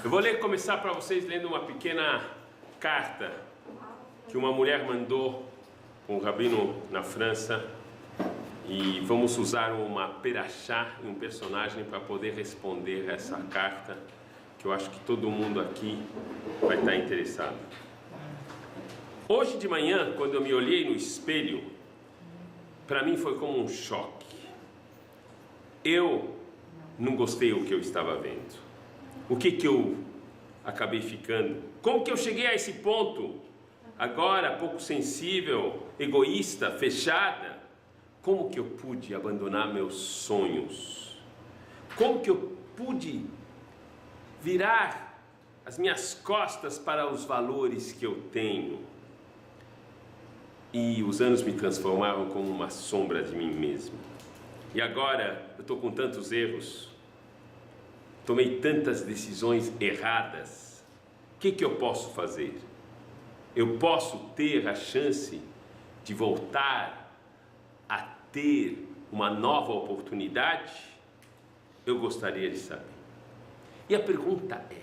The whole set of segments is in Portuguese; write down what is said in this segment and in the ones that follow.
Eu vou começar para vocês lendo uma pequena carta que uma mulher mandou para um rabino na França, e vamos usar uma perachá e um personagem para poder responder essa carta, que eu acho que todo mundo aqui vai estar interessado. Hoje de manhã, quando eu me olhei no espelho, para mim foi como um choque. Eu não gostei do que eu estava vendo. O que eu acabei ficando? Como que eu cheguei a esse ponto? Agora, pouco sensível, egoísta, fechada. Como que eu pude abandonar meus sonhos? Como que eu pude virar as minhas costas para os valores que eu tenho? E os anos me transformaram como uma sombra de mim mesmo. E agora eu estou com tantos erros, tomei tantas decisões erradas. O que eu posso fazer? Eu posso ter a chance de voltar a ter uma nova oportunidade? Eu gostaria de saber. E a pergunta é: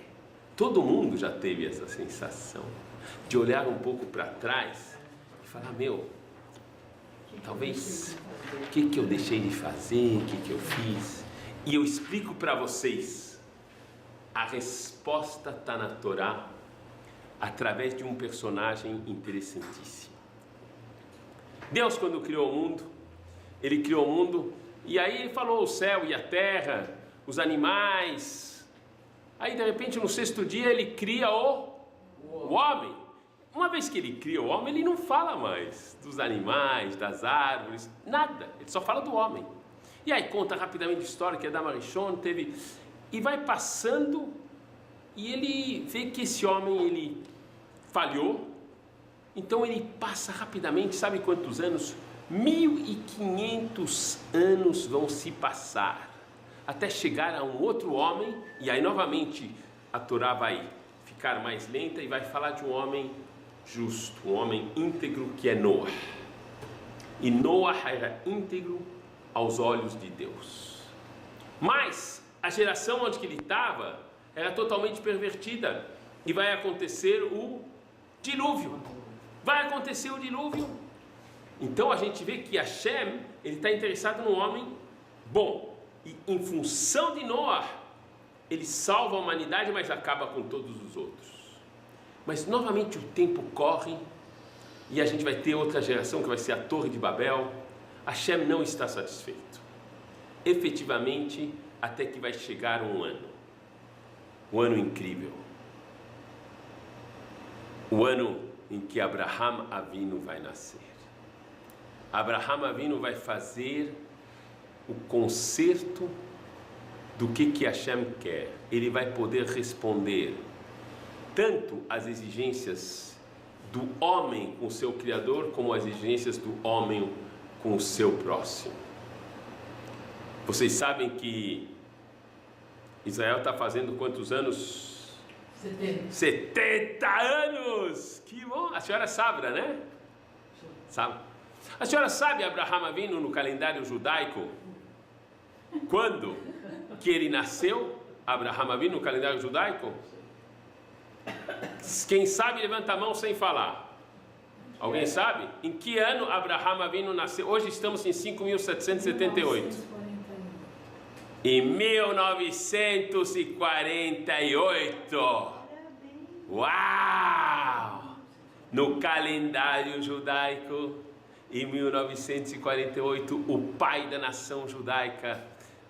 todo mundo já teve essa sensação de olhar um pouco para trás e falar, talvez, o que eu deixei de fazer, o que eu fiz? E eu explico para vocês, a resposta está na Torá, através de um personagem interessantíssimo. Deus, quando criou o mundo, Ele criou o mundo, e aí Ele falou o céu e a terra, os animais. Aí de repente no sexto dia Ele cria o homem. Uma vez que Ele cria o homem, Ele não fala mais dos animais, das árvores, nada. Ele só fala do homem. E aí conta rapidamente a história que Adam Arishon teve, e vai passando, e ele vê que esse homem, ele falhou. Então ele passa rapidamente, sabe quantos anos? 1500 anos vão se passar, até chegar a um outro homem, e aí novamente a Torá vai ficar mais lenta e vai falar de um homem justo, um homem íntegro, que é Noah. E Noah era íntegro aos olhos de Deus. Mas a geração onde que ele estava era totalmente pervertida, e vai acontecer o dilúvio. Vai acontecer o dilúvio. Então a gente vê que Hashem, ele está interessado no homem bom, e em função de Noah, ele salva a humanidade, mas acaba com todos os outros. Mas novamente o tempo corre, e a gente vai ter outra geração que vai ser a Torre de Babel. Hashem não está satisfeito, efetivamente, até que vai chegar um ano incrível, o ano em que Abraham Avinu vai nascer. Abraham Avinu vai fazer o conserto do que Hashem quer. Ele vai poder responder tanto às exigências do homem com o seu Criador, como às exigências do homem com o seu próximo. Vocês sabem que Israel está fazendo quantos anos? 70 anos! Que bom! A senhora sabe, né? Sabe? A senhora sabe Abraham Avinu no calendário judaico? Quando que ele nasceu? Abraham Avinu no calendário judaico? Quem sabe levanta a mão sem falar. Alguém sabe? Em que ano Abraham Avinu nasceu? Hoje estamos em 5.778. Em 1948. Uau! No calendário judaico, em 1948, o pai da nação judaica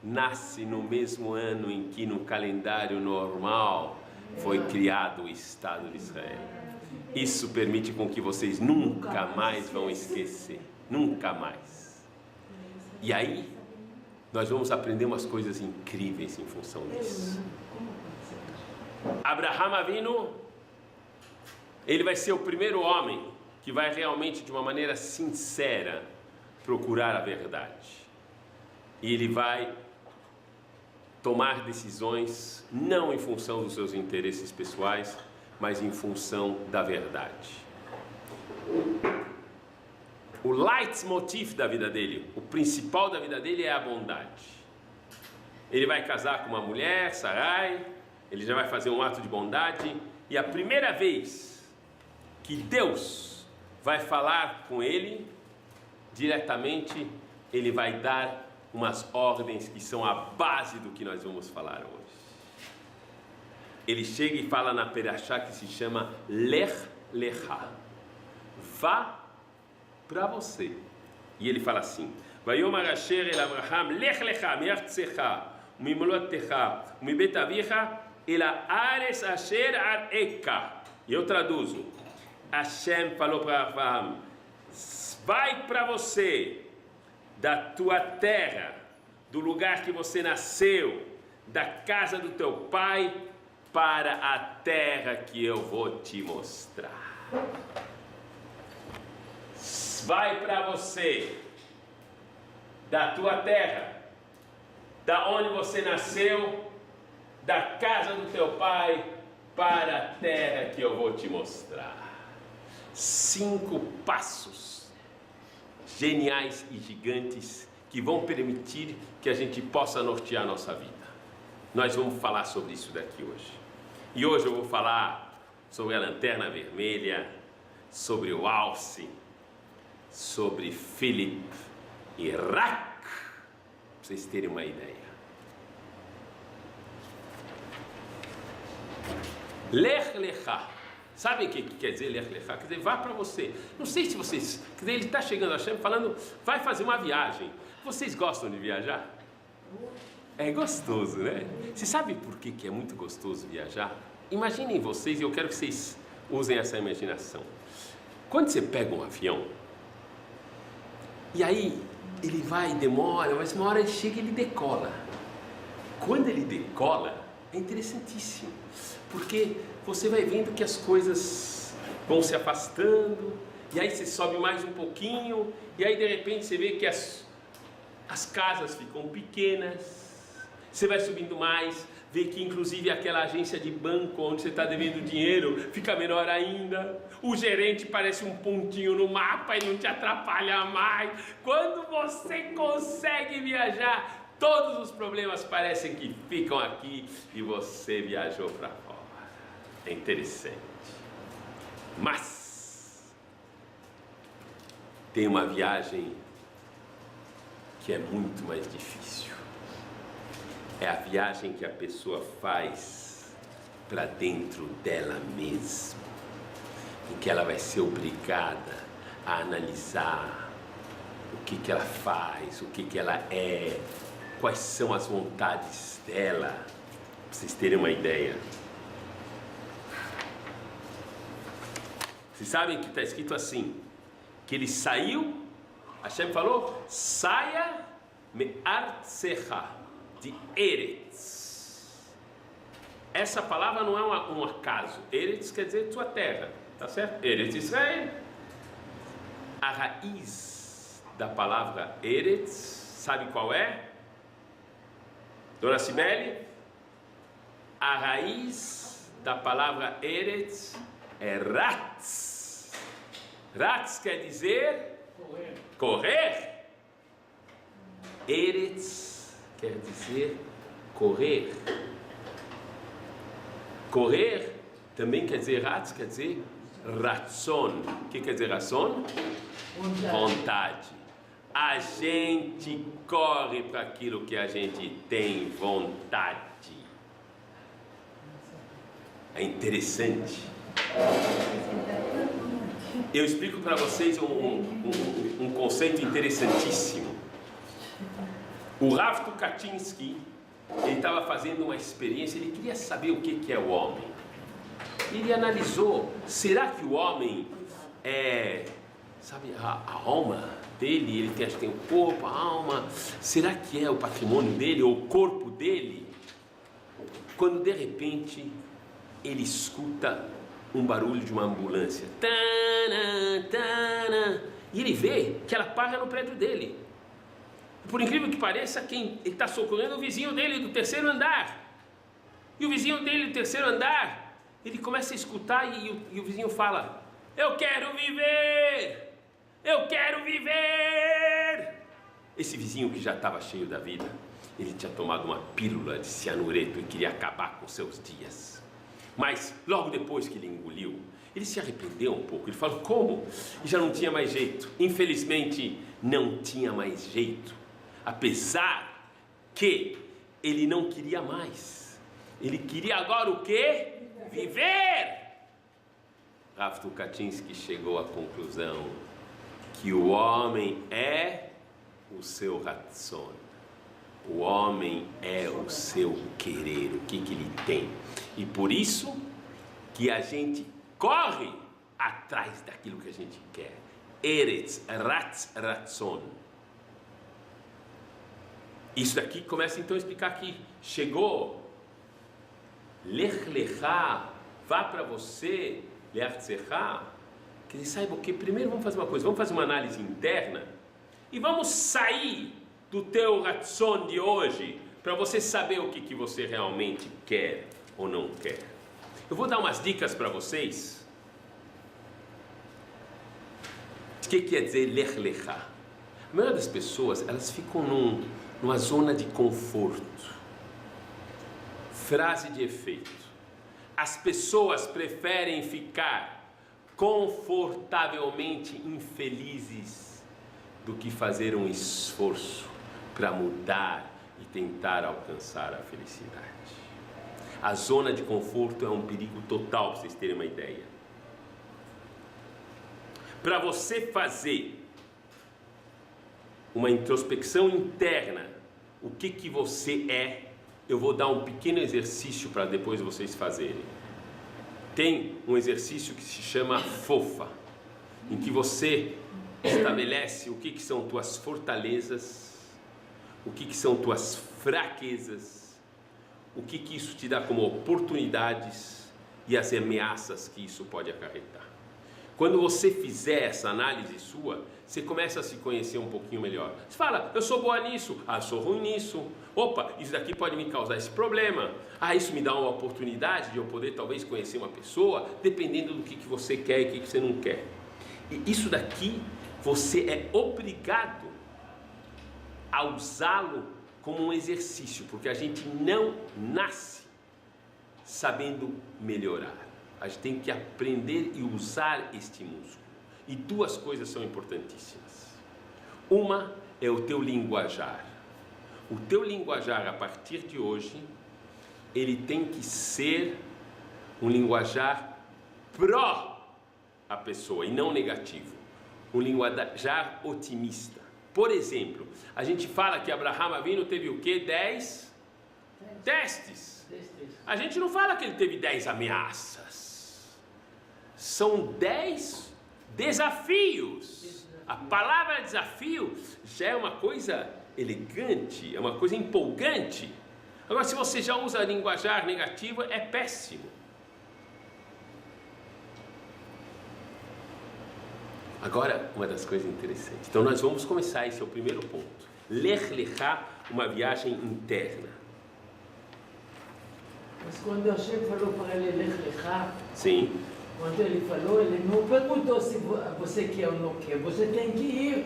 nasce no mesmo ano em que no calendário normal foi criado o Estado de Israel. Isso permite com que vocês nunca mais vão esquecer. Nunca mais. E aí, nós vamos aprender umas coisas incríveis em função disso. Abraham Avinu, ele vai ser o primeiro homem que vai realmente, de uma maneira sincera, procurar a verdade. E ele vai tomar decisões não em função dos seus interesses pessoais, mas em função da verdade. O leitmotiv da vida dele, o principal da vida dele é a bondade. Ele vai casar com uma mulher, Sarai, ele já vai fazer um ato de bondade, e a primeira vez que Deus vai falar com ele, diretamente, ele vai dar umas ordens que são a base do que nós vamos falar hoje. Ele chega e fala na Perashá que se chama Lech Lecha, vá para você. E ele fala assim: Vayomar Asher el Abraham, Lech Lecha, mi'artzecha, u'mimolotecha, u'mibet avicha, el haaretz asher arecha. E eu traduzo: Hashem falou para Abraham: vai para você, da tua terra, do lugar que você nasceu, da casa do teu pai, para a terra que eu vou te mostrar. Vai para você, da tua terra, da onde você nasceu, da casa do teu pai, para a terra que eu vou te mostrar. 5 passos geniais e gigantes que vão permitir que a gente possa nortear a nossa vida. Nós vamos falar sobre isso daqui hoje. E hoje eu vou falar sobre a lanterna vermelha, sobre o alce, sobre Philip e Rak, para vocês terem uma ideia. Lech Lecha. Sabem o que quer dizer Lech Lecha? Quer dizer, vá para você. Não sei se vocês... Quer dizer, ele está chegando a Hashem falando, vai fazer uma viagem. Vocês gostam de viajar? É gostoso, né? Você sabe por que é muito gostoso viajar? Imaginem vocês, e eu quero que vocês usem essa imaginação. Quando você pega um avião, e aí ele vai, demora, mas uma hora ele chega e ele decola. Quando ele decola, é interessantíssimo, porque você vai vendo que as coisas vão se afastando, e aí você sobe mais um pouquinho, e aí de repente você vê que as casas ficam pequenas. Você vai subindo mais, vê que inclusive aquela agência de banco onde você está devendo dinheiro fica menor ainda. O gerente parece um pontinho no mapa e não te atrapalha mais. Quando você consegue viajar, todos os problemas parecem que ficam aqui e você viajou para fora. É interessante. Mas tem uma viagem que é muito mais difícil. É a viagem que a pessoa faz para dentro dela mesma, em que ela vai ser obrigada a analisar o que ela faz, o que ela é, quais são as vontades dela, para vocês terem uma ideia. Vocês sabem que está escrito assim, que ele saiu, Hashem falou, saia me'artzecha, de Eretz. Essa palavra não é um acaso. Eretz quer dizer tua terra, tá certo? Eretz Israel. A raiz da palavra Eretz, sabe qual é? Dona Cibele? A raiz da palavra Eretz é Ratz. Ratz quer dizer correr. Eretz quer dizer correr. Correr também quer dizer ratz, quer dizer ratzon. O que quer dizer ratzon? Vontade. A gente corre para aquilo que a gente tem vontade. É interessante. Eu explico para vocês um conceito interessantíssimo. O Rav Tukachinsky, ele estava fazendo uma experiência, ele queria saber o que é o homem. Ele analisou, será que o homem é, sabe, a alma dele, ele tem, acho que tem o corpo, a alma, será que é o patrimônio dele, ou o corpo dele? Quando de repente ele escuta um barulho de uma ambulância, tana, tana, e ele vê que ela para no prédio dele. Por incrível que pareça, quem ele está socorrendo é o vizinho dele do terceiro andar. E o vizinho dele do terceiro andar, ele começa a escutar e o vizinho fala: eu quero viver! Eu quero viver! Esse vizinho que já estava cheio da vida, Ele tinha tomado uma pílula de cianureto e queria acabar com seus dias. Mas logo depois que ele engoliu, ele se arrependeu um pouco. Ele falou, como? E já não tinha mais jeito. Infelizmente, não tinha mais jeito. Apesar que ele não queria mais. Ele queria agora o quê? Viver! Rav Tukachinsky chegou à conclusão que o homem é o seu ratzon. O homem é o seu querer, o que ele tem. E por isso que a gente corre atrás daquilo que a gente quer. Eretz, ratz, ratzon. Isso daqui começa então a explicar aqui. Chegou. Lech lechá, vá para você, leartzechá. Que ele saiba o que? Primeiro vamos fazer uma coisa, vamos fazer uma análise interna e vamos sair do teu ratzon de hoje para você saber o que você realmente quer ou não quer. Eu vou dar umas dicas para vocês. O que quer dizer lech lechá? A maioria das pessoas, elas ficam numa zona de conforto. Frase de efeito. As pessoas preferem ficar confortavelmente infelizes do que fazer um esforço para mudar e tentar alcançar a felicidade. A zona de conforto é um perigo total, para vocês terem uma ideia. Para você fazer uma introspecção interna, o que você é, eu vou dar um pequeno exercício para depois vocês fazerem. Tem um exercício que se chama fofa, em que você estabelece o que são tuas fortalezas, o que são tuas fraquezas, o que isso te dá como oportunidades e as ameaças que isso pode acarretar. Quando você fizer essa análise sua, você começa a se conhecer um pouquinho melhor. Você fala, eu sou boa nisso, eu sou ruim nisso. Opa, isso daqui pode me causar esse problema. Isso me dá uma oportunidade de eu poder talvez conhecer uma pessoa, dependendo do que você quer e o que você não quer. E isso daqui, você é obrigado a usá-lo como um exercício, porque a gente não nasce sabendo melhorar. A gente tem que aprender e usar este músculo. E duas coisas são importantíssimas. Uma é o teu linguajar. O teu linguajar, a partir de hoje, ele tem que ser um linguajar pró a pessoa e não negativo. Um linguajar otimista. Por exemplo, a gente fala que Abraham Avinu teve o quê? 10 testes. A gente não fala que ele teve 10 ameaças. São 10 desafios. A palavra desafio já é uma coisa elegante, é uma coisa empolgante. Agora, se você já usa linguajar negativo, é péssimo. Agora, uma das coisas interessantes. Então, nós vamos começar, esse é o primeiro ponto. Lech lechá, uma viagem interna. Mas quando Hashem falou para ele, Lech lechá, sim. Quando ele falou, ele não perguntou se você quer ou não quer. Você tem que ir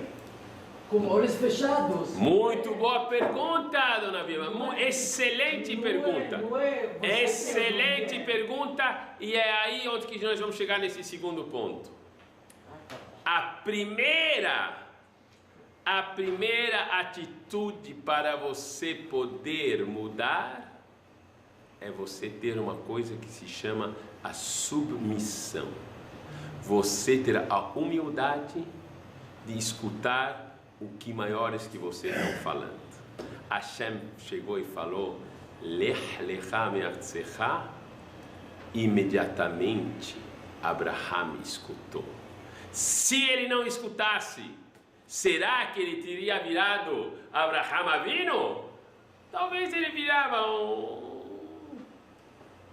com olhos fechados. Muito boa pergunta, dona Vilma. Excelente pergunta. Excelente pergunta. E é aí onde que nós vamos chegar nesse segundo ponto. A primeira atitude para você poder mudar é você ter uma coisa que se chama a submissão. Você ter a humildade de escutar o que maiores que você estão falando. Hashem chegou e falou, Lech lecha me'artzecha. Imediatamente Abraham escutou. Se ele não escutasse, será que ele teria virado Abraham Avinu? Talvez ele virava um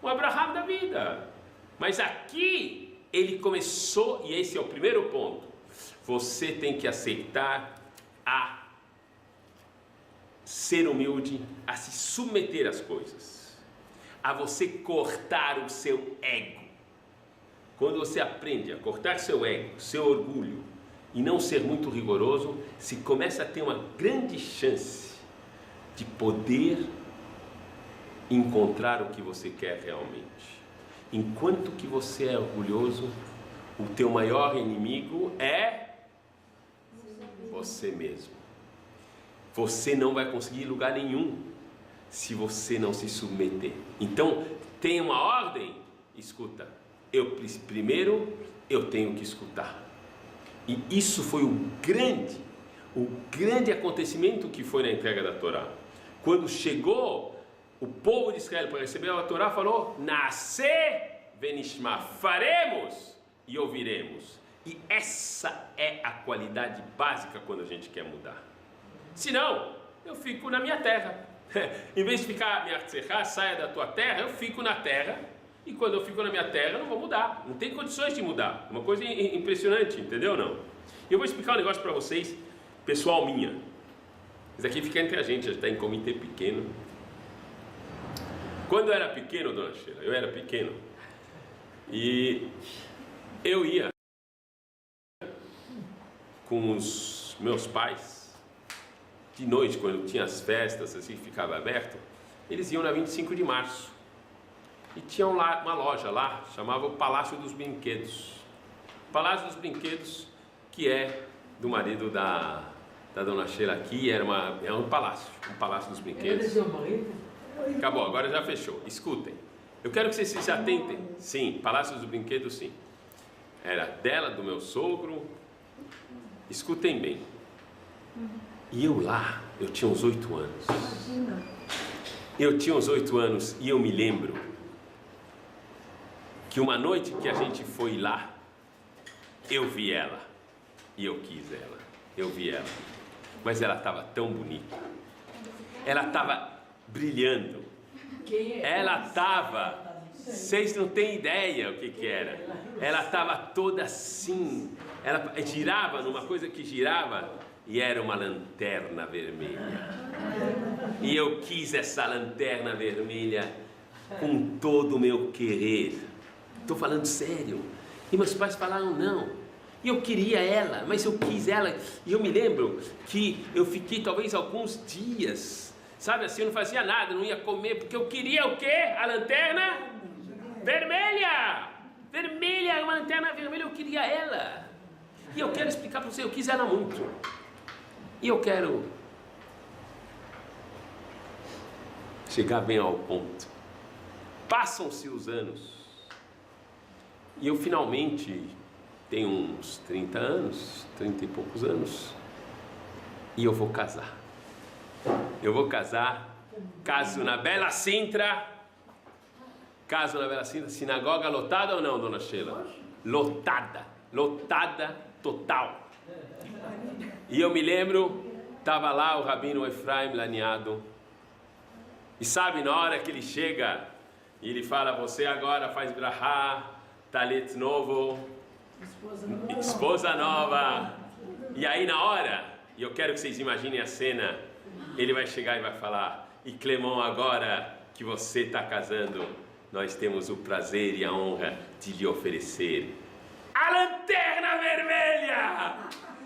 Abraham da vida. Mas aqui ele começou, e esse é o primeiro ponto. Você tem que aceitar a ser humilde, a se submeter às coisas, a você cortar o seu ego. Quando você aprende a cortar seu ego, seu orgulho e não ser muito rigoroso, se começa a ter uma grande chance de poder encontrar o que você quer realmente. Enquanto que você é orgulhoso, o teu maior inimigo é você mesmo. Você não vai conseguir lugar nenhum se você não se submeter. Então, tem uma ordem, escuta. Primeiro eu tenho que escutar. E isso foi o grande acontecimento que foi na entrega da Torá. Quando chegou o povo de Israel para receber a Torá, falou: Nasce venishma, faremos e ouviremos. E essa é a qualidade básica quando a gente quer mudar. Senão, eu fico na minha terra. Em vez de ficar, minha saia da tua terra, eu fico na terra. E quando eu fico na minha terra, eu não vou mudar. Não tem condições de mudar. Uma coisa impressionante, entendeu ou não? E eu vou explicar um negócio para vocês, pessoal minha. Isso aqui fica entre a gente, já está em comitê pequeno. Quando eu era pequeno, dona Sheila, eu era pequeno. E eu ia com os meus pais, de noite, quando tinha as festas, assim, ficava aberto, eles iam na 25 de março. E tinha lá uma loja lá, chamava o Palácio dos Brinquedos. Palácio dos Brinquedos, que é do marido da dona Sheila aqui, é um palácio dos brinquedos. Acabou, agora já fechou. Escutem, eu quero que vocês se atentem. Sim, Palácio dos Brinquedos, sim. Era dela, do meu sogro. Escutem bem. E eu lá, eu tinha uns 8 anos. Eu tinha uns 8 anos e eu me lembro que uma noite que a gente foi lá, eu vi ela. E eu quis ela. Eu vi ela. Mas ela estava tão bonita. Ela estava brilhando. Ela estava... Vocês não têm ideia o que era. Ela estava toda assim. Ela girava numa coisa que girava e era uma lanterna vermelha. E eu quis essa lanterna vermelha com todo o meu querer. Estou falando sério. E meus pais falaram não. E eu queria ela, mas eu quis ela. E eu me lembro que eu fiquei talvez alguns dias, sabe assim, eu não fazia nada, não ia comer, porque eu queria o quê? A lanterna vermelha! Vermelha, uma lanterna vermelha, eu queria ela. E eu quero explicar para você, eu quis ela muito. E eu quero chegar bem ao ponto. Passam-se os anos. E eu finalmente tenho uns 30 anos, 30 e poucos anos. E eu vou casar. Eu vou casar, caso na Bela Sintra. Caso na Bela Sintra, sinagoga lotada ou não, dona Sheila? Lotada, lotada total. E eu me lembro, estava lá o Rabino Efraim Laniado. E sabe, na hora que ele chega, e ele fala, você agora faz brahá, talit novo, esposa nova. E aí na hora, e eu quero que vocês imaginem a cena, ele vai chegar e vai falar, e Clemão, agora que você está casando, nós temos o prazer e a honra de lhe oferecer a lanterna vermelha!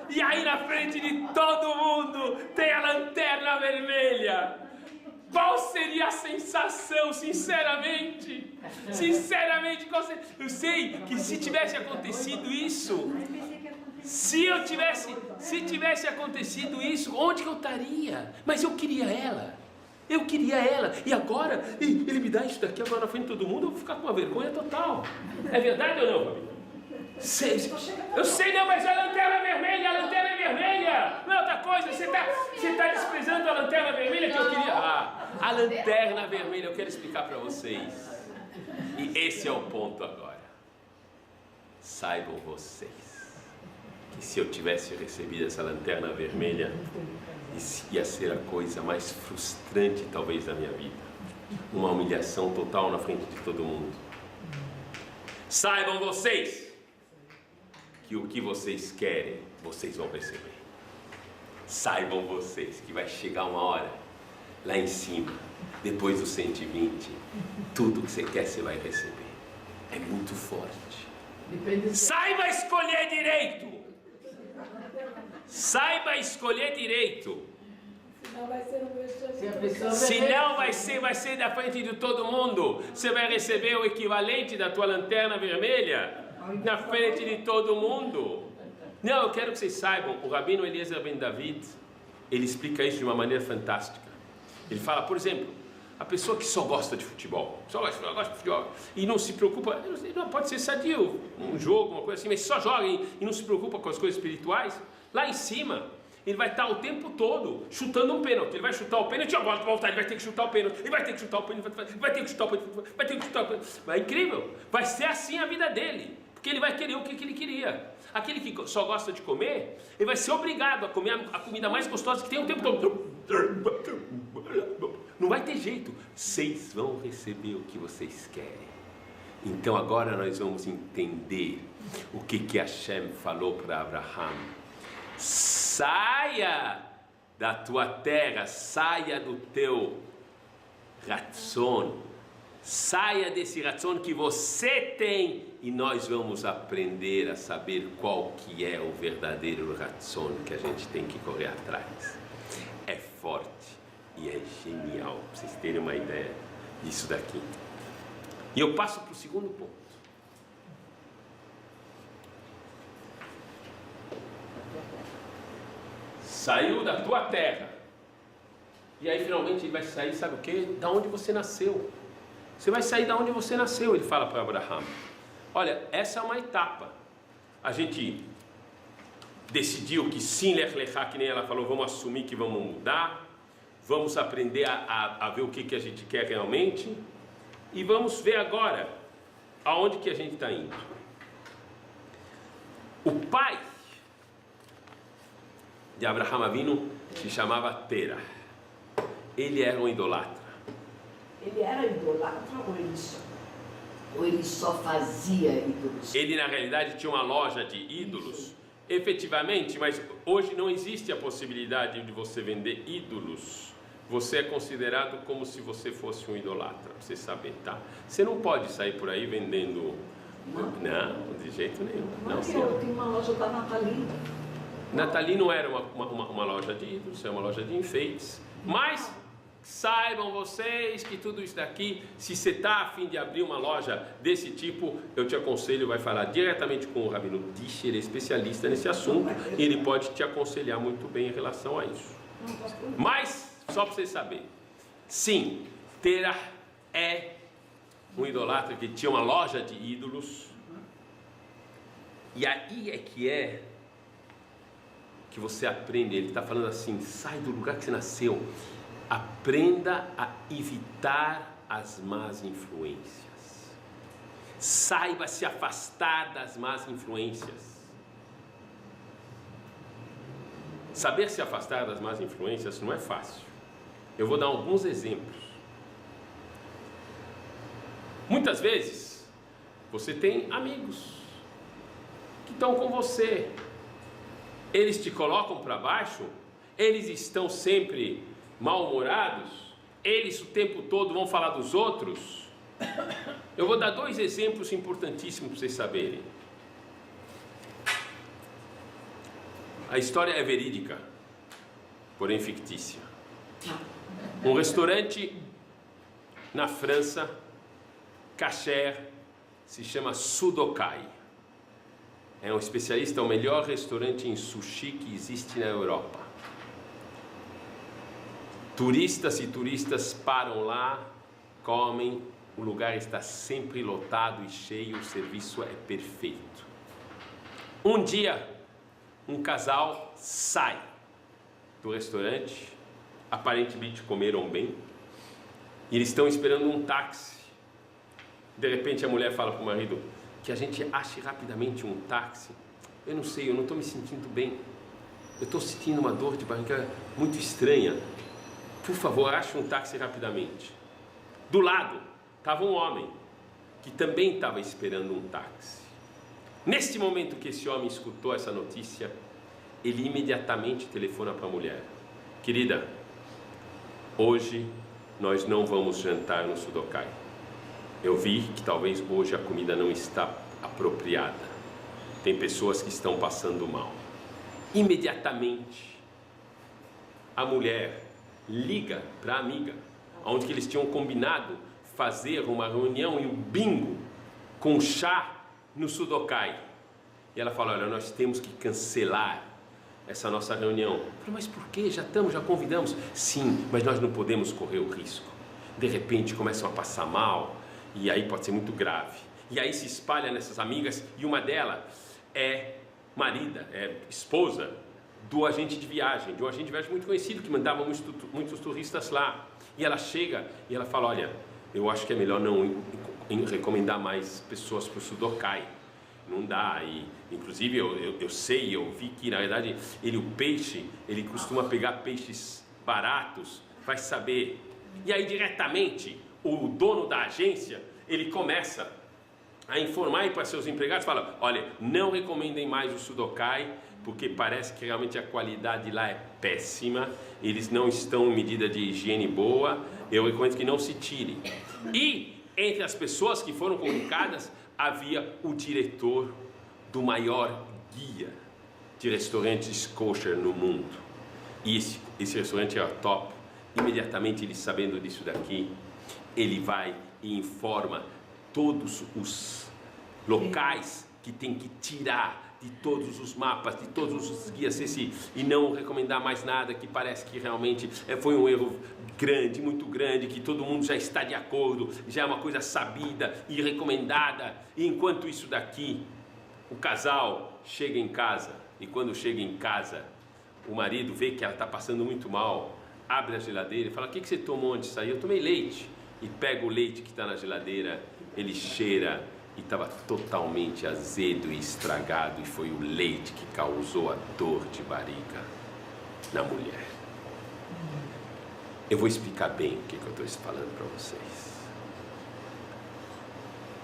E aí na frente de todo mundo tem a lanterna vermelha! Qual seria a sensação, sinceramente? Sinceramente, eu sei que se tivesse acontecido isso, se tivesse acontecido isso, onde que eu estaria? Mas eu queria ela. Eu queria ela. E agora, ele me dá isso daqui agora na frente de todo mundo, eu vou ficar com uma vergonha total. É verdade ou não, Fabi? Eu sei não, mas a lanterna vermelha, não é outra coisa, você tá desprezando a lanterna vermelha que eu queria. A lanterna vermelha, eu quero explicar para vocês. E esse é o ponto agora. Saibam vocês que se eu tivesse recebido essa lanterna vermelha, isso ia ser a coisa mais frustrante talvez da minha vida. Uma humilhação total na frente de todo mundo. Saibam vocês que o que vocês querem, vocês vão receber. Saibam vocês que vai chegar uma hora, lá em cima, depois dos 120, tudo que você quer, você vai receber. É muito forte. Saiba escolher direito. Saiba escolher direito. Senão vai ser um vexame. Se a pessoa Se não vai ser da frente de todo mundo. Você vai receber o equivalente da tua lanterna vermelha na frente de todo mundo. Não, eu quero que vocês saibam, o Rabino Eliezer Ben David, ele explica isso de uma maneira fantástica. Ele fala, por exemplo, a pessoa que só gosta de futebol, só gosta de futebol, e não se preocupa, não pode ser sadio, um jogo, uma coisa assim, mas só joga e não se preocupa com as coisas espirituais, lá em cima, ele vai estar o tempo todo chutando um pênalti. Ele vai chutar o pênalti, a bola vai voltar, ele vai ter que chutar o pênalti, ele vai ter que chutar o pênalti, vai ter que chutar o pênalti, vai ter que chutar o pênalti. É incrível, vai ser assim a vida dele, porque ele vai querer o que ele queria. Aquele que só gosta de comer, ele vai ser obrigado a comer a comida mais gostosa que tem o tempo todo. Não vai ter jeito. Vocês vão receber o que vocês querem. Então agora nós vamos entender o que Hashem falou para Abraham. Saia da tua terra, saia do teu ratzon, saia desse ratzon que você tem e nós vamos aprender a saber qual que é o verdadeiro ratzon que a gente tem que correr atrás. É forte e é genial, para vocês terem uma ideia disso daqui. E eu passo para o segundo ponto. Saiu da tua terra. E aí finalmente ele vai sair, sabe o quê? Da onde você nasceu. Você vai sair da onde você nasceu, ele fala para Abraham. Olha, essa é uma etapa. A gente decidiu que sim, Lech Lechá, que nem ela falou, vamos assumir que vamos mudar. Vamos aprender a ver o que a gente quer realmente. E vamos ver agora aonde que a gente está indo. O pai de Abraham Avinu se chamava Terah. Ele era um idolatra. Ele era idolatra ou ele só fazia ídolos? Ele na realidade tinha uma loja de ídolos, efetivamente, mas hoje não existe a possibilidade de você vender ídolos. Você é considerado como se você fosse um idolatra, para você saber, tá? Você não pode sair por aí vendendo... Não, de jeito nenhum. Não, eu tinha uma loja da Nathalie. Nathalie não era uma loja de ídolos, é uma loja de enfeites. Mas saibam vocês que tudo isso daqui, se você está a fim de abrir uma loja desse tipo, eu te aconselho, vai falar diretamente com o Rabino Tish, ele é especialista nesse assunto e ele pode te aconselhar muito bem em relação a isso. Mas, só para vocês saberem, sim, Terah é um idolatra que tinha uma loja de ídolos. E aí é que você aprende, ele está falando assim, sai do lugar que você nasceu, aprenda a evitar as más influências, saiba se afastar das más influências. Saber se afastar das más influências não é fácil. Eu vou dar alguns exemplos. Muitas vezes você tem amigos que estão com você, eles te colocam para baixo, eles estão sempre mal-humorados, eles o tempo todo vão falar dos outros. Eu vou dar 2 exemplos importantíssimos para vocês saberem. A história é verídica, porém fictícia. Um restaurante na França, kasher, se chama Sudokai. É um especialista, é o melhor restaurante em sushi que existe na Europa. Turistas e turistas param lá, comem, o lugar está sempre lotado e cheio, o serviço é perfeito. Um dia, um casal sai do restaurante, aparentemente comeram bem, e eles estão esperando um táxi. De repente a mulher fala para o marido que a gente ache rapidamente um táxi. Eu não sei, eu não estou me sentindo bem. Eu estou sentindo uma dor de barriga muito estranha. Por favor, ache um táxi rapidamente. Do lado estava um homem que também estava esperando um táxi. Neste momento que esse homem escutou essa notícia, ele imediatamente telefona para a mulher. Querida, hoje nós não vamos jantar no Sudokai. Eu vi que talvez hoje a comida não está apropriada. Tem pessoas que estão passando mal. Imediatamente, a mulher liga para a amiga, onde que eles tinham combinado fazer uma reunião e um bingo com chá no Sudokai. E ela fala, olha, nós temos que cancelar essa nossa reunião. Eu falei, mas por quê? Já convidamos. Sim, mas nós não podemos correr o risco. De repente começam a passar mal, e aí pode ser muito grave. E aí se espalha nessas amigas, e uma delas é esposa do agente de viagem, de um agente de viagem muito conhecido, que mandava muitos turistas lá. E ela chega e ela fala, olha, eu acho que é melhor não recomendar mais pessoas para o Sudokai. Não dá. E inclusive eu vi que na verdade o peixe, ele costuma pegar peixes baratos, vai saber. E aí diretamente o dono da agência, ele começa a informar para seus empregados, fala, olha, não recomendem mais o Sudokai, porque parece que realmente a qualidade lá é péssima, eles não estão em medida de higiene boa, eu recomendo que não se tire. E entre as pessoas que foram comunicadas, havia o diretor do maior guia de restaurantes kosher no mundo. E esse restaurante era top. Imediatamente ele, sabendo disso daqui, ele vai e informa todos os locais que tem que tirar de todos os mapas, de todos os guias, e não recomendar mais nada, que parece que realmente foi um erro grande, muito grande, que todo mundo já está de acordo, já é uma coisa sabida e recomendada. E enquanto isso daqui, o casal chega em casa, e quando chega em casa, o marido vê que ela está passando muito mal, abre a geladeira e fala, o que você tomou antes de sair? Eu tomei leite. E pega o leite que está na geladeira, ele cheira, e estava totalmente azedo e estragado, e foi o leite que causou a dor de barriga na mulher. Eu vou explicar bem o que eu estou falando para vocês.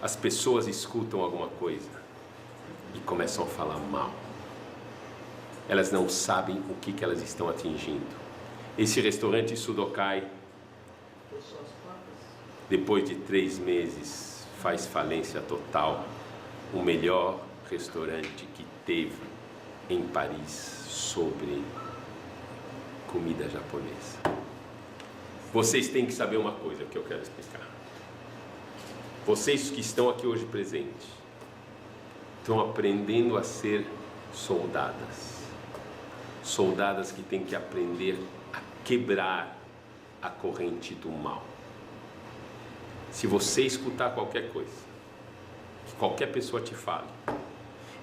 As pessoas escutam alguma coisa e começam a falar mal. Elas não sabem o que elas estão atingindo. Esse restaurante Sudokai, depois de 3 meses, faz falência total. O melhor restaurante que teve em Paris sobre comida japonesa. Vocês têm que saber uma coisa que eu quero explicar. Vocês que estão aqui hoje presentes, estão aprendendo a ser soldadas. Soldadas que têm que aprender a quebrar a corrente do mal. Se você escutar qualquer coisa, que qualquer pessoa te fale,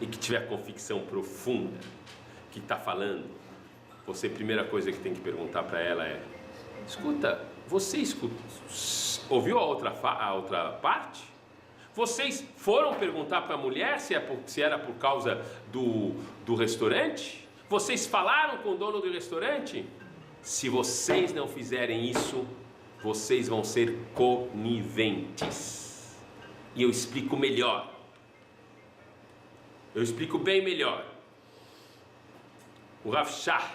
e que tiver convicção profunda que está falando, você, a primeira coisa que tem que perguntar para ela é, escuta, você ouviu a outra parte? Vocês foram perguntar para a mulher se era por causa do restaurante? Vocês falaram com o dono do restaurante? Se vocês não fizerem isso, vocês vão ser coniventes. E eu explico melhor. Eu explico bem melhor. O Rav Shach,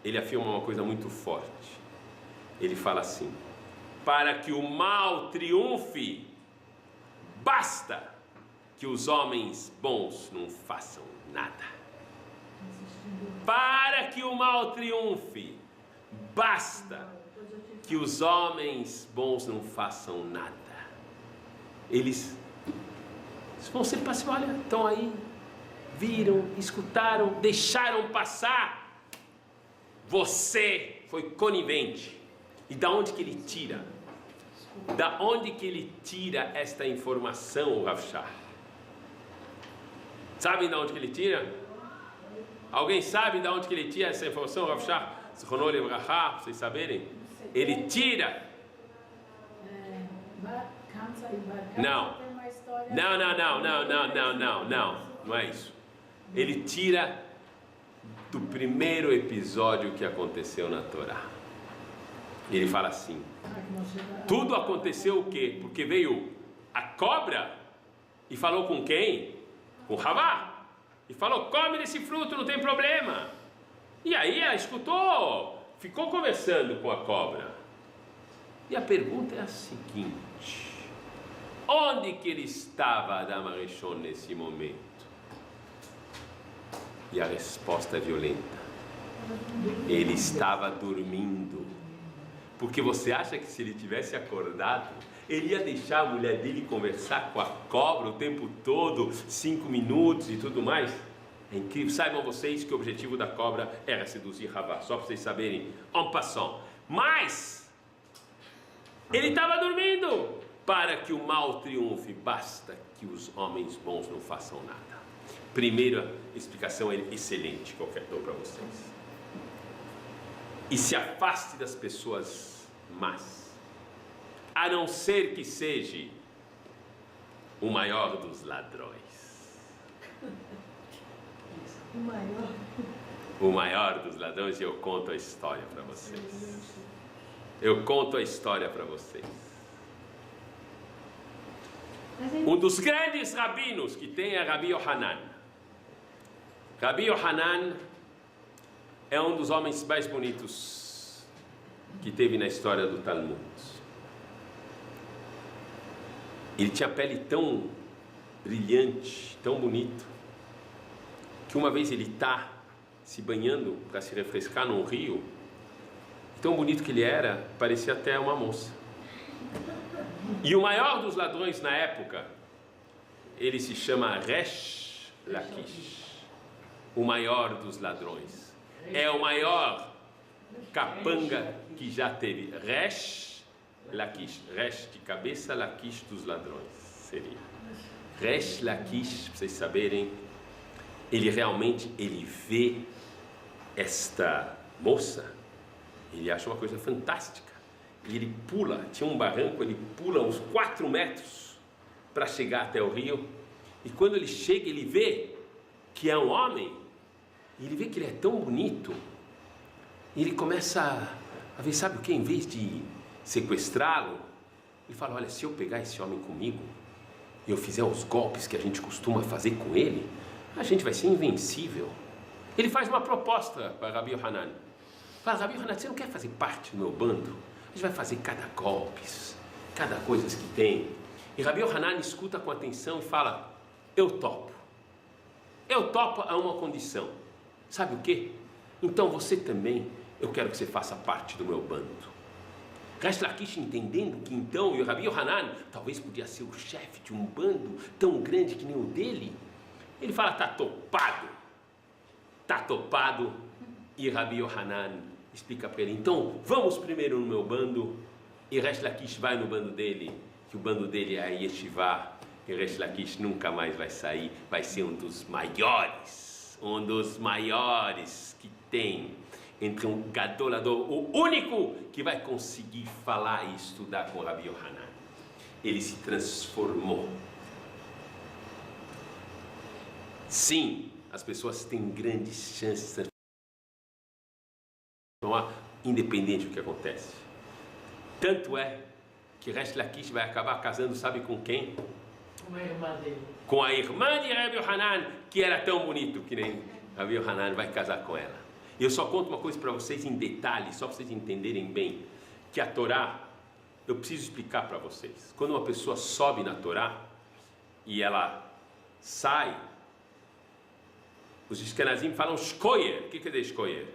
ele afirma uma coisa muito forte. Ele fala assim, para que o mal triunfe, basta que os homens bons não façam nada. Para que o mal triunfe, basta que os homens bons não façam nada. Eles vão ser passivos, olha, estão aí, viram, escutaram, deixaram passar. Você foi conivente. E da onde que ele tira? Da onde que ele tira esta informação, o Rav Shach? Sabem da onde que ele tira? Alguém sabe da onde que ele tira essa informação, o Rav Shach? Zichrono Libraha, vocês saberem? Ele tira. Não é isso. Ele tira do primeiro episódio que aconteceu na Torá. Ele fala assim, tudo aconteceu o quê? Porque veio a cobra e falou com quem? Com Havá. E falou, come desse fruto, não tem problema. E aí ela escutou, ficou conversando com a cobra. E a pergunta é a seguinte, onde que ele estava, Adam Arishon, nesse momento? E a resposta é violenta. Ele estava dormindo. Porque você acha que se ele tivesse acordado, ele ia deixar a mulher dele conversar com a cobra o tempo todo, 5 minutos e tudo mais? É incrível. Saibam vocês que o objetivo da cobra era seduzir Havá, só para vocês saberem, en passant. Mas ele estava dormindo. Para que o mal triunfe, basta que os homens bons não façam nada. Primeira explicação excelente que eu quero dar para vocês. E se afaste das pessoas más, a não ser que seja o maior dos ladrões. O maior dos ladrões, e eu conto a história para vocês. Eu conto a história para vocês. Um dos grandes rabinos que tem é Rabi Yohanan. Rabi Yohanan é um dos homens mais bonitos que teve na história do Talmud. Ele tinha a pele tão brilhante, tão bonito, que uma vez ele está se banhando para se refrescar num rio, tão bonito que ele era, parecia até uma moça. E o maior dos ladrões na época, ele se chama Resh Lakish. O maior dos ladrões. É o maior capanga que já teve. Resh Lakish. Resh de cabeça, Lakish dos ladrões. Seria. Resh Lakish, para vocês saberem, ele realmente, ele vê esta moça, ele acha uma coisa fantástica. E ele pula, tinha um barranco, ele pula uns 4 metros para chegar até o rio. E quando ele chega, ele vê que é um homem. E ele vê que ele é tão bonito. E ele começa a ver, sabe o que? Em vez de sequestrá-lo, ele fala, olha, se eu pegar esse homem comigo, e eu fizer os golpes que a gente costuma fazer com ele, a gente vai ser invencível. Ele faz uma proposta para Rabi Yohanan. Fala, Rabi Yohanan, você não quer fazer parte do meu bando? A gente vai fazer cada golpe, cada coisa que tem. E Rabi Yohanan escuta com atenção e fala, eu topo. Eu topo a uma condição. Sabe o quê? Então você também, eu quero que você faça parte do meu bando. Resh Lakish entendendo que então, e o Rabi Yohanan talvez podia ser o chefe de um bando tão grande que nem o dele. Ele fala, tá topado. Tá topado. E Rabi Yohanan explica para ele, então vamos primeiro no meu bando. E Resh Lakish vai no bando dele, que o bando dele é a Yeshiva. E Resh Lakish nunca mais vai sair, vai ser um dos maiores que tem entre um gadolador, o único que vai conseguir falar e estudar com Rabi Yohanan. Ele se transformou. Sim, as pessoas têm grandes chances de transformar, independente do que acontece. Tanto é que Resh Lakish vai acabar casando, sabe com quem? Com a irmã dele. Com a irmã de Rabi Yohanan, que era tão bonito que nem Rabi Yohanan, vai casar com ela. E eu só conto uma coisa para vocês em detalhe, só para vocês entenderem bem, que a Torá, eu preciso explicar para vocês. Quando uma pessoa sobe na Torá e ela sai, os Ashkenazim falam shkoyer. O que quer dizer shkoyer?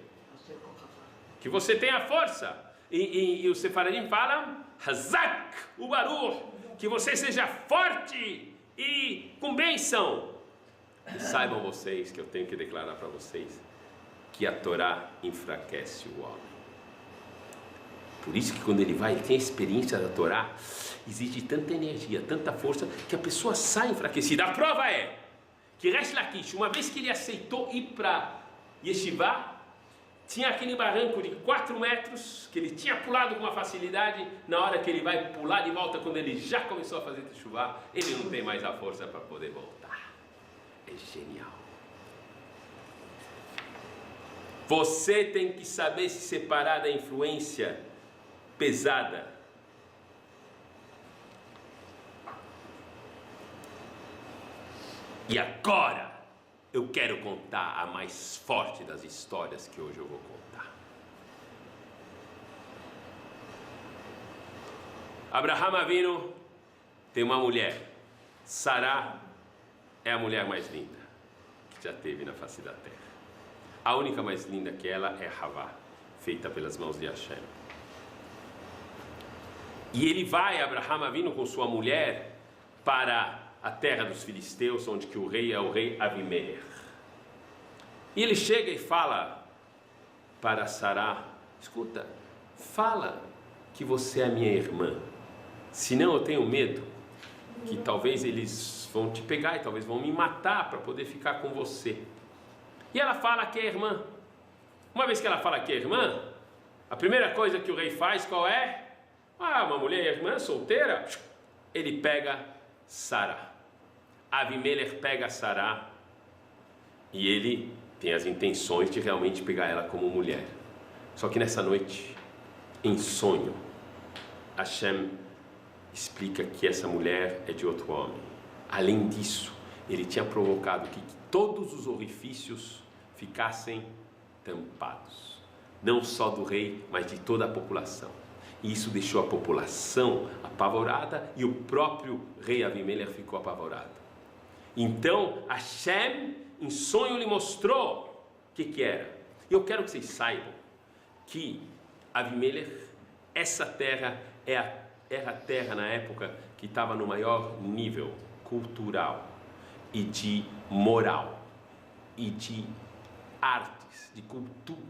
Que você tem a força. E os Sefaradim falam hazak, o baruch, que você seja forte e com bênção. E saibam vocês que eu tenho que declarar para vocês que a Torá enfraquece o homem. Por isso que quando ele tem a experiência da Torá, existe tanta energia, tanta força, que a pessoa sai enfraquecida. A prova é que Resh Lakish, uma vez que ele aceitou ir para Yeshiva, tinha aquele barranco de 4 metros, que ele tinha pulado com uma facilidade. Na hora que ele vai pular de volta, quando ele já começou a fazer Teshuvah, ele não tem mais a força para poder voltar. É genial. Você tem que saber se separar da influência pesada. E agora eu quero contar a mais forte das histórias que hoje eu vou contar. Abraham Avinu tem uma mulher. Sará é a mulher mais linda que já teve na face da terra. A única mais linda que ela é Havá, feita pelas mãos de Hashem. E ele vai, Abraham Avinu, com sua mulher, para a terra dos filisteus, onde que o rei é o rei Avimelech. E ele chega e fala para Sará: escuta, fala que você é minha irmã, senão eu tenho medo que talvez eles vão te pegar e talvez vão me matar para poder ficar com você. E ela fala que é irmã. Uma vez que ela fala que é irmã, a primeira coisa que o rei faz, qual é? Uma mulher irmã solteira, ele pega Sará. Avimelech pega Sará e ele tem as intenções de realmente pegar ela como mulher. Só que nessa noite, em sonho, Hashem explica que essa mulher é de outro homem. Além disso, ele tinha provocado que todos os orifícios ficassem tampados, não só do rei, mas de toda a população. E isso deixou a população apavorada e o próprio rei Avimelech ficou apavorado. Então Hashem em sonho lhe mostrou o que era. E eu quero que vocês saibam que Avimelech, essa terra era a terra na época que estava no maior nível cultural e de moral e de artes, de cultura,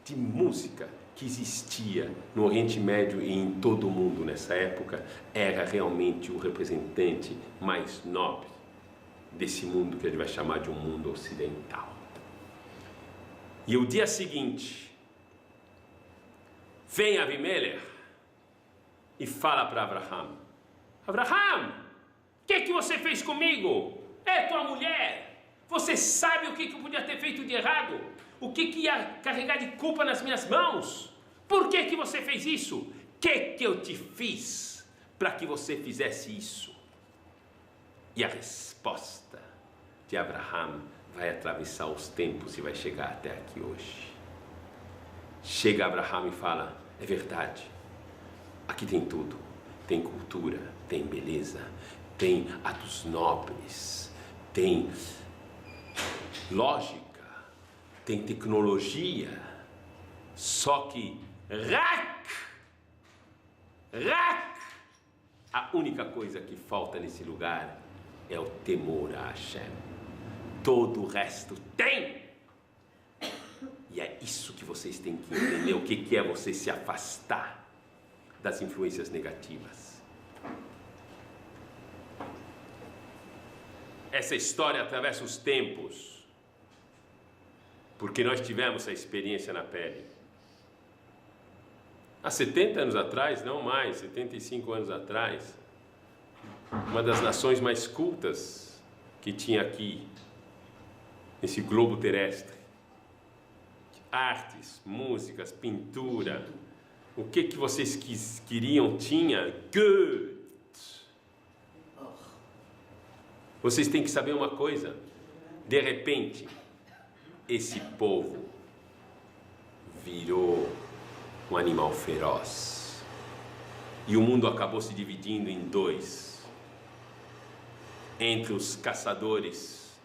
de música que existia no Oriente Médio e em todo o mundo nessa época. Era realmente o representante mais nobre desse mundo que a gente vai chamar de um mundo ocidental. E o dia seguinte, vem Avimelech e fala para Abraham: Abraham, o que você fez comigo? É tua mulher. Você sabe o que eu podia ter feito de errado? O que ia carregar de culpa nas minhas mãos? Por que você fez isso? O que eu te fiz para que você fizesse isso? E a resposta de Abraham vai atravessar os tempos e vai chegar até aqui hoje. Chega Abraham e fala: é verdade, aqui tem tudo. Tem cultura, tem beleza, tem atos nobres, tem lógica, tem tecnologia. Só que a única coisa que falta nesse lugar é o temor a Hashem. Todo o resto tem. E é isso que vocês têm que entender, o que é você se afastar das influências negativas. Essa história atravessa os tempos, porque nós tivemos essa experiência na pele. Há 70 anos atrás, não mais, 75 anos atrás, uma das nações mais cultas que tinha aqui, nesse globo terrestre, artes, músicas, pintura, o que vocês queriam tinha? Goethe. Vocês têm que saber uma coisa: de repente, esse povo virou um animal feroz e o mundo acabou se dividindo em dois, entre os caçadores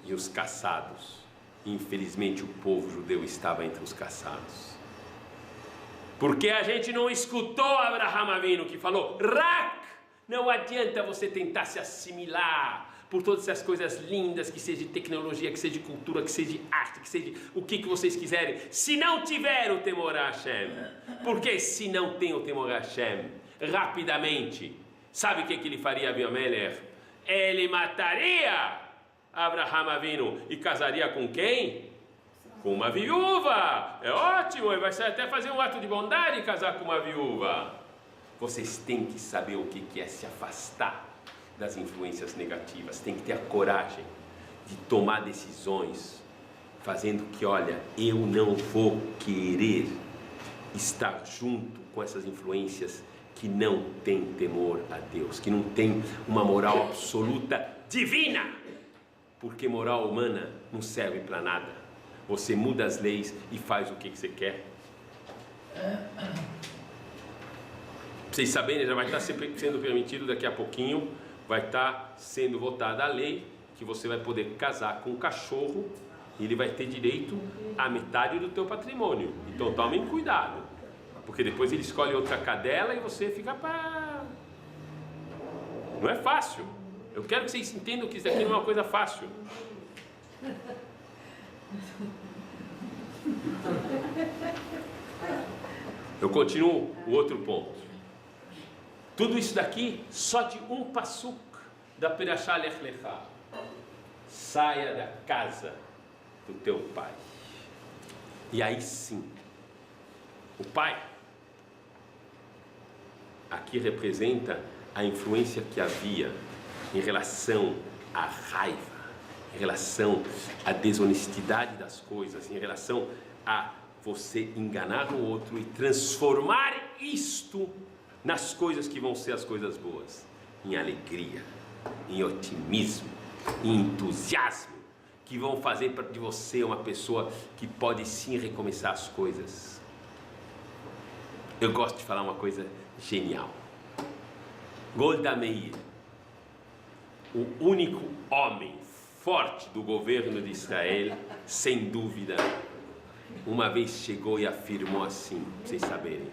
e os caçados. Infelizmente o povo judeu estava entre os caçados, porque a gente não escutou Abraham Avinu, que falou: não adianta você tentar se assimilar por todas essas coisas lindas, que seja de tecnologia, que seja de cultura, que seja de arte, que seja de o que vocês quiserem, se não tiver o temor a Hashem. Porque se não tem o temor a Hashem, rapidamente, sabe o que ele faria, Abimelech? Ele mataria Abraham Avinu e casaria com quem? Com uma viúva. É ótimo, ele vai até fazer um ato de bondade e casar com uma viúva. Vocês têm que saber o que é se afastar das influências negativas. Tem que ter a coragem de tomar decisões, fazendo que, olha, eu não vou querer estar junto com essas influências que não têm temor a Deus, que não têm uma moral absoluta divina, porque moral humana não serve para nada. Você muda as leis e faz o que você quer. Vocês saberem, já vai estar sendo permitido daqui a pouquinho, vai estar sendo votada a lei que você vai poder casar com um cachorro ele vai ter direito à metade do teu patrimônio. Então tomem cuidado, porque depois ele escolhe outra cadela e você fica para... Não é fácil. Eu quero que vocês entendam que isso aqui não é uma coisa fácil. Eu continuo o outro ponto. Tudo isso daqui só de um pasuk da Perashá Lech Lecha. Saia da casa do teu pai. E aí sim, o pai aqui representa a influência que havia em relação à raiva, em relação à desonestidade das coisas, em relação a você enganar o outro e transformar isto nas coisas que vão ser as coisas boas, em alegria, em otimismo, em entusiasmo, que vão fazer de você uma pessoa que pode sim recomeçar as coisas. Eu gosto de falar uma coisa genial. Golda Meir, o único homem forte do governo de Israel, sem dúvida, uma vez chegou e afirmou assim, pra vocês saberem: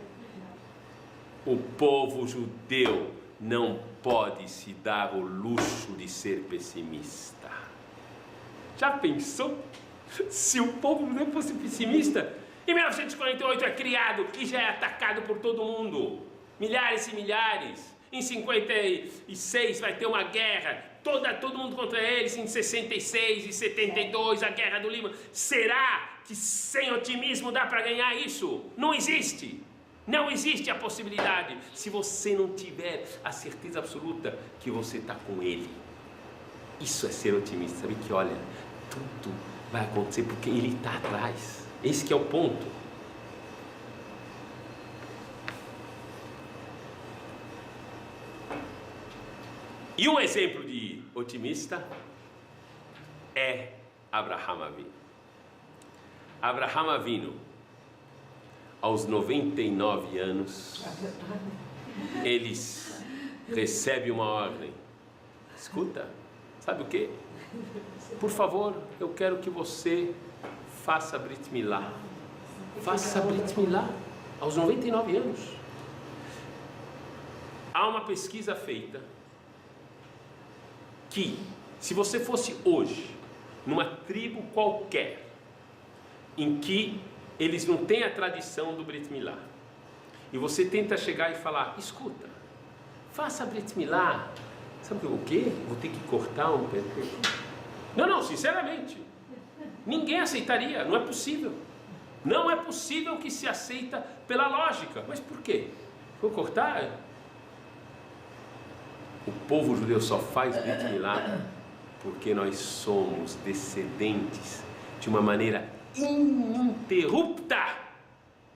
o povo judeu não pode se dar o luxo de ser pessimista. Já pensou? Se o povo judeu fosse pessimista, em 1948 é criado e já é atacado por todo mundo, milhares e milhares. Em 56 vai ter uma guerra, todo mundo contra eles. Em 66 e 72 a guerra do Líbano. Será que sem otimismo dá para ganhar isso? Não existe. Não existe a possibilidade, se você não tiver a certeza absoluta que você está com ele. Isso é ser otimista, sabe que olha, tudo vai acontecer porque ele está atrás. Esse que é o ponto. E um exemplo de otimista é Abraham Avinu. Abraham Avinu, aos 99 anos, eles recebem uma ordem. Escuta, sabe o quê? Por favor, eu quero que você faça Brit Milá. Faça Brit Milá aos 99 anos. Há uma pesquisa feita que, se você fosse hoje, numa tribo qualquer, em que eles não têm a tradição do Brit Milá, e você tenta chegar e falar: escuta, faça Brit Milá, sabe o quê? Vou ter que cortar um pé. Não, sinceramente, ninguém aceitaria, não é possível. Não é possível que se aceita pela lógica. Mas por quê? Vou cortar? O povo judeu só faz Brit Milá porque nós somos descendentes de uma maneira ininterrupta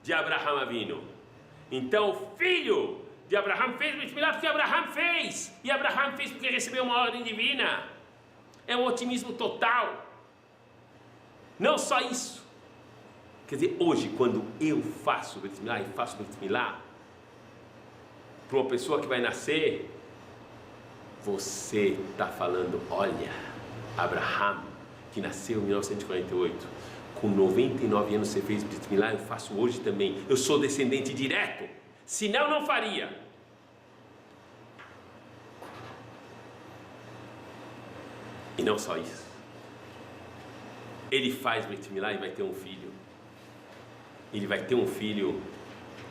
de Abraham Avinu. Então o filho de Abraham fez Brit Milá porque Abraham fez, e Abraham fez porque recebeu uma ordem divina. É um otimismo total. Não só isso, quer dizer, hoje quando eu faço Brit Milá e faço Brit Milá para uma pessoa que vai nascer, você está falando: olha, Abraham, que nasceu em 1948, com 99 anos você fez Brit Milá, eu faço hoje também. Eu sou descendente direto, senão não faria. E não só isso, ele faz Brit Milá e vai ter um filho. Ele vai ter um filho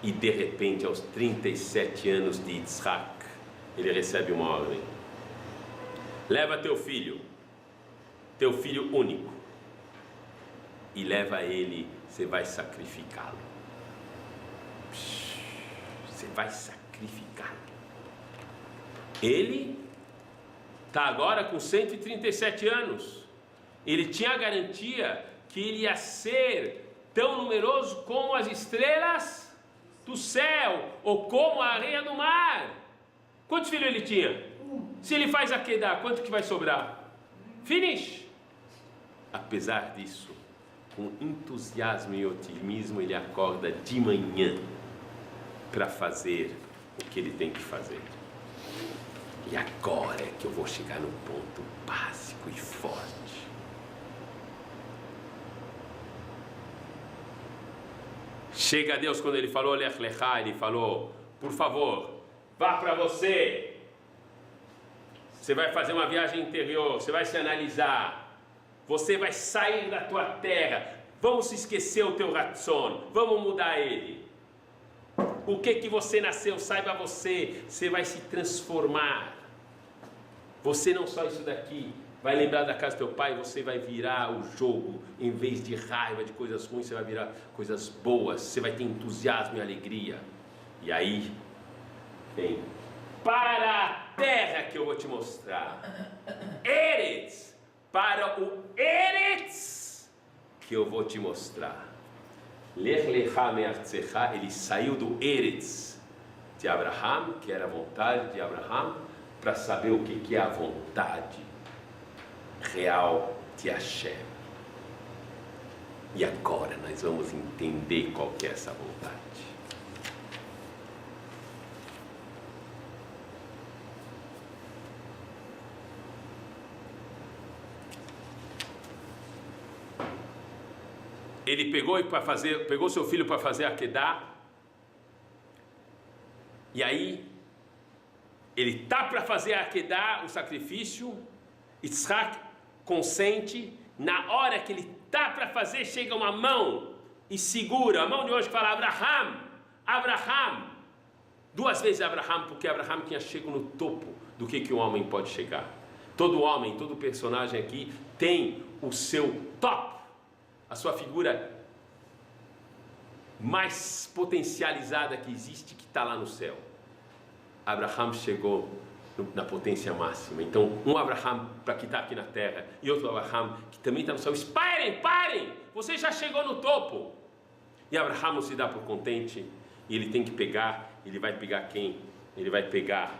e de repente, aos 37 anos de Yitzhak, ele recebe uma ordem: leva teu filho único, e leva ele, você vai sacrificá-lo. Você vai sacrificá-lo. Ele está agora com 137 anos. Ele tinha a garantia que ele ia ser tão numeroso como as estrelas do céu, ou como a areia do mar. Quantos filhos ele tinha? Se ele faz a Akedah, quanto que vai sobrar? Finish! Apesar disso, com entusiasmo e otimismo, ele acorda de manhã para fazer o que ele tem que fazer. E agora é que eu vou chegar no ponto básico e forte. Chega a Deus quando ele falou Lech Lecha, ele falou, por favor, vá para você. Você vai fazer uma viagem interior, você vai se analisar. Você vai sair da tua terra. Vamos esquecer o teu Ratzon, vamos mudar ele. O que você nasceu, saiba você vai se transformar. Você não só isso daqui, vai lembrar da casa do teu pai, você vai virar o jogo, em vez de raiva, de coisas ruins, você vai virar coisas boas, você vai ter entusiasmo e alegria. E aí, vem, para a terra que eu vou te mostrar. Eretz, para o Eretz que eu vou te mostrar. Lech lecha me'artzecha, ele saiu do Eretz de Abraham, que era a vontade de Abraham, para saber o que é a vontade real de Hashem. E agora nós vamos entender qual que é essa vontade. Ele pegou seu filho para fazer a Akedah, e aí ele tá para fazer a Akedah, o sacrifício. Yitzhak consente. Na hora que ele tá para fazer, chega uma mão e segura, a mão de hoje que fala Abraham, Abraham. 2 vezes Abraham, porque Abraham tinha chegado no topo do que um homem pode chegar. Todo homem, todo personagem aqui tem o seu top, a sua figura mais potencializada que existe, que está lá no céu. Abraham chegou na potência máxima. Então, um Abraham para que está aqui na terra e outro Abraham que também está no céu. Parem! Você já chegou no topo. E Abraham não se dá por contente. E ele tem que pegar. Ele vai pegar quem? Ele vai pegar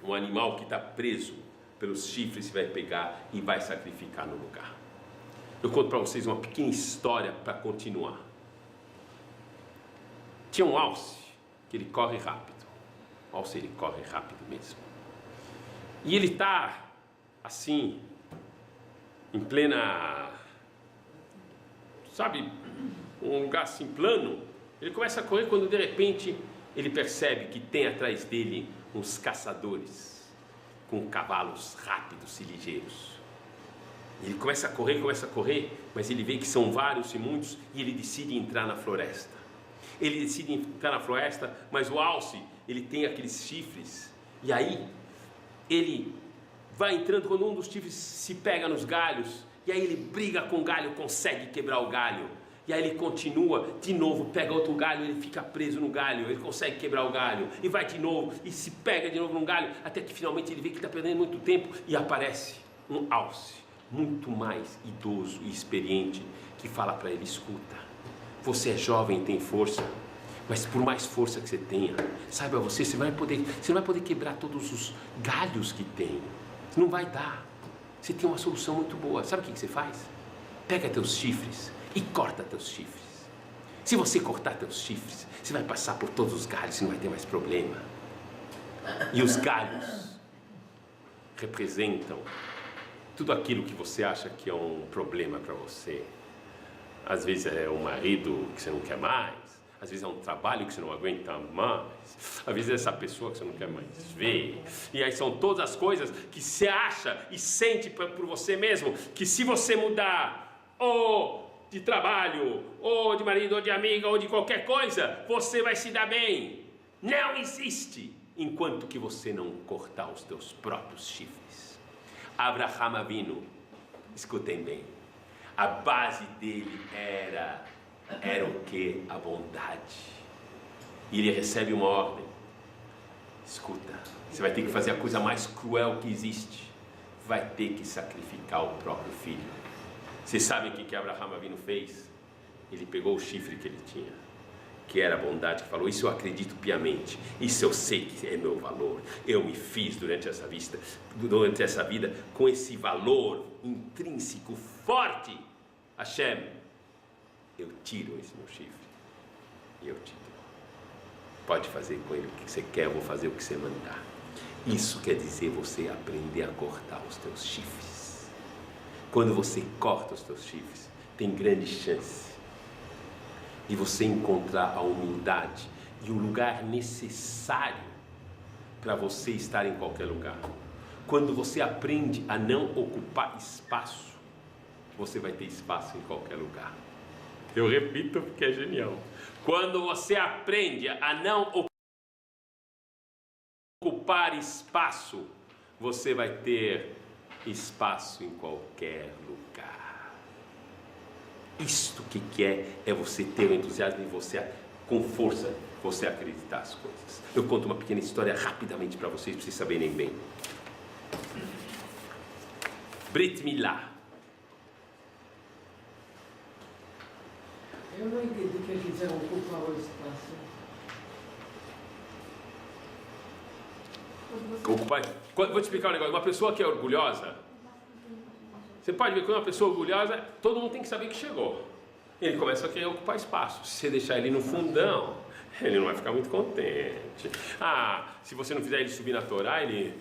um animal que está preso pelos chifres, vai pegar e vai sacrificar no lugar. Eu conto para vocês uma pequena história para continuar. Tinha um alce que ele corre rápido. O alce ele corre rápido mesmo. E ele está assim, em plena, sabe, um lugar assim plano. Ele começa a correr quando de repente ele percebe que tem atrás dele uns caçadores com cavalos rápidos e ligeiros. Ele começa a correr, mas ele vê que são vários e muitos, e ele decide entrar na floresta. Ele decide entrar na floresta, mas o alce, ele tem aqueles chifres, e aí ele vai entrando, quando um dos chifres se pega nos galhos, e aí ele briga com o galho, consegue quebrar o galho, e aí ele continua, de novo, pega outro galho, ele fica preso no galho, ele consegue quebrar o galho, e vai de novo, e se pega de novo no galho, até que finalmente ele vê que está perdendo muito tempo, e aparece um alce, muito mais idoso e experiente, que fala para ele: escuta, você é jovem, tem força, mas por mais força que você tenha, saiba você não vai poder quebrar todos os galhos que tem, não vai dar. Você tem uma solução muito boa. Sabe o que você faz? Pega teus chifres e corta teus chifres. Se você cortar teus chifres, você vai passar por todos os galhos e não vai ter mais problema. E os galhos representam tudo aquilo que você acha que é um problema para você. Às vezes é um marido que você não quer mais, às vezes é um trabalho que você não aguenta mais, às vezes é essa pessoa que você não quer mais ver. E aí são todas as coisas que você acha e sente por você mesmo, que se você mudar, ou de trabalho, ou de marido, ou de amiga, ou de qualquer coisa, você vai se dar bem. Não existe enquanto que você não cortar os teus próprios chifres. Abraham Avinu, escutem bem, a base dele era o que? A bondade. E ele recebe uma ordem: escuta, você vai ter que fazer a coisa mais cruel que existe, vai ter que sacrificar o próprio filho. Vocês sabem o que Abraham Avinu fez? Ele pegou o chifre que ele tinha, que era a bondade, que falou: isso eu acredito piamente, isso eu sei que é meu valor, eu me fiz durante essa vida com esse valor intrínseco forte. Hashem, eu tiro esse meu chifre e eu te dou. Pode fazer com ele o que você quer, eu vou fazer o que você mandar. Isso quer dizer você aprender a cortar os teus chifres. Quando você corta os teus chifres, tem grande chance de você encontrar a humildade e o lugar necessário para você estar em qualquer lugar. Quando você aprende a não ocupar espaço, você vai ter espaço em qualquer lugar. Eu repito porque é genial. Quando você aprende a não ocupar espaço, você vai ter espaço em qualquer lugar. Isto que é você ter o entusiasmo e você, com força, você acreditar as coisas. Eu conto uma pequena história rapidamente para vocês saberem bem. Brit Milá. Eu não entendi o que quer dizer ocupar o espaço. Vou te explicar um negócio. Uma pessoa que é orgulhosa, você pode ver que quando uma pessoa é orgulhosa, todo mundo tem que saber que chegou. Ele começa a querer ocupar espaço. Se você deixar ele no fundão, ele não vai ficar muito contente. Se você não fizer ele subir na Torá, ele...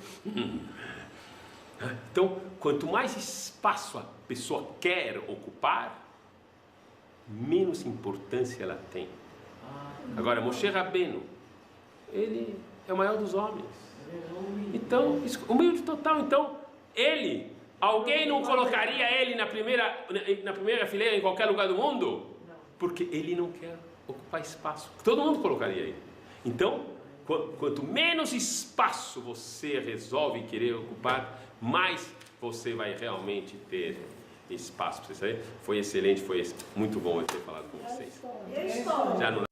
Então, quanto mais espaço a pessoa quer ocupar, menos importância ela tem. Agora, Moshe Rabbeinu, ele é o maior dos homens. Então, humilde total. Então, alguém não colocaria ele na primeira fileira em qualquer lugar do mundo? Porque ele não quer ocupar espaço. Todo mundo colocaria ele. Então, quanto menos espaço você resolve querer ocupar, mais você vai realmente ter espaço. Foi excelente, foi muito bom eu ter falado com vocês. E a história? Já não